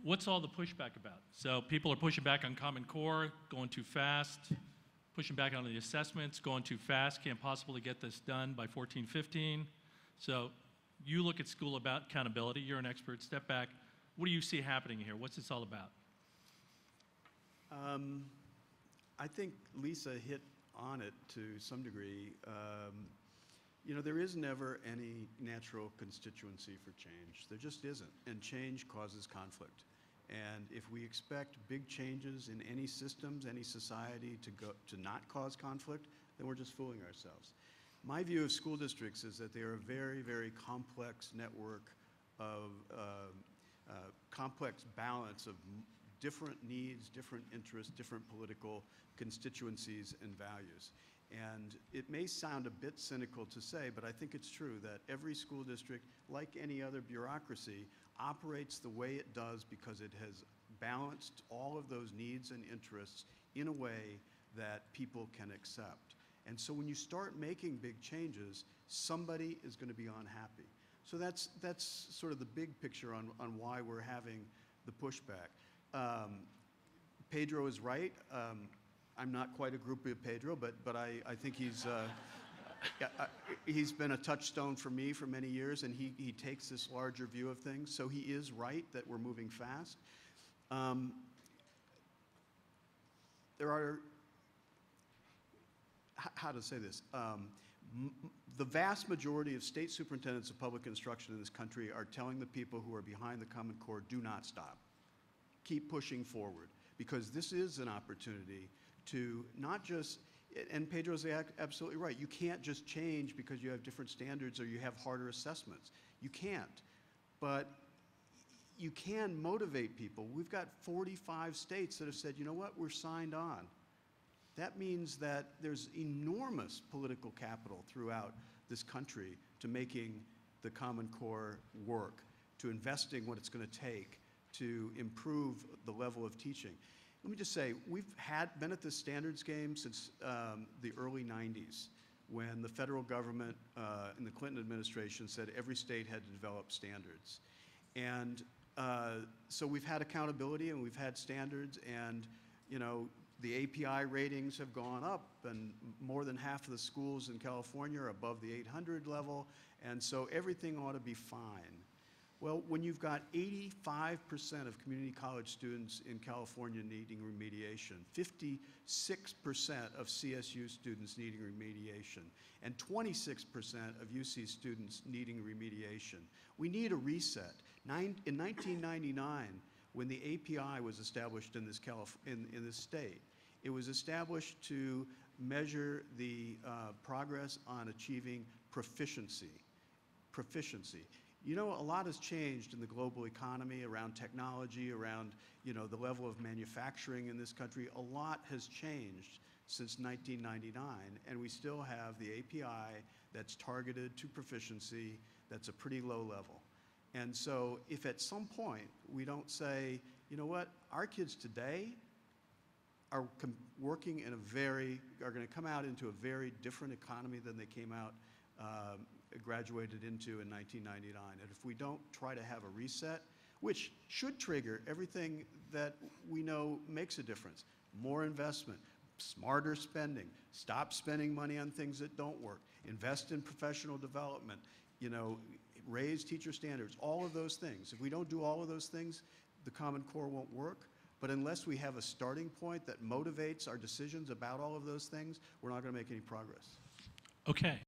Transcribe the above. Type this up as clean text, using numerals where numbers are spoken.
what's all the pushback about? So people are pushing back on Common Core, going too fast, pushing back on the assessments, going too fast, can't possibly get this done by 14-15. So you look at school about accountability, you're an expert, step back. What do you see happening here? What's this all about? I think Lisa hit on it to some degree. You know, there is never any natural constituency for change. There just isn't, and change causes conflict. And if we expect big changes in any systems, any society to not cause conflict, then we're just fooling ourselves. My view of school districts is that they are a very, very complex network of complex balance of different needs, different interests, different political constituencies and values. And it may sound a bit cynical to say, but I think it's true that every school district, like any other bureaucracy, operates the way it does because it has balanced all of those needs and interests in a way that people can accept. And so when you start making big changes, somebody is going to be unhappy. So that's sort of the big picture on why we're having the pushback. Pedro is right. I'm not quite a groupie of Pedro, but I think he's been a touchstone for me for many years, and he takes this larger view of things. So he is right that we're moving fast. There are, how to say this, the vast majority of state superintendents of public instruction in this country are telling the people who are behind the Common Core, do not stop. Keep pushing forward, because this is an opportunity to not just, and Pedro's absolutely right, you can't just change because you have different standards or you have harder assessments. You can't, but you can motivate people. We've got 45 states that have said, you know what, we're signed on. That means that there's enormous political capital throughout this country to making the Common Core work, to investing what it's going to take to improve the level of teaching. Let me just say, we've been at this standards game since the early 90s, when the federal government in the Clinton administration said every state had to develop standards. And so we've had accountability and we've had standards, and you know, the API ratings have gone up, and more than half of the schools in California are above the 800 level, and so everything ought to be fine. Well, when you've got 85% of community college students in California needing remediation, 56% of CSU students needing remediation, and 26% of UC students needing remediation, we need a reset. In 1999, when the API was established in this state, it was established to measure the progress on achieving proficiency. You know, a lot has changed in the global economy, around technology, around, you know, the level of manufacturing in this country. A lot has changed since 1999, and we still have the API that's targeted to proficiency that's a pretty low level. And so if at some point we don't say, you know what, our kids today are working in are going to come out into a very different economy than they came out, graduated into in 1999. And if we don't try to have a reset, which should trigger everything that we know makes a difference, more investment, smarter spending, stop spending money on things that don't work, invest in professional development, you know, raise teacher standards, all of those things. If we don't do all of those things, the Common Core won't work. But unless we have a starting point that motivates our decisions about all of those things, we're not going to make any progress. Okay.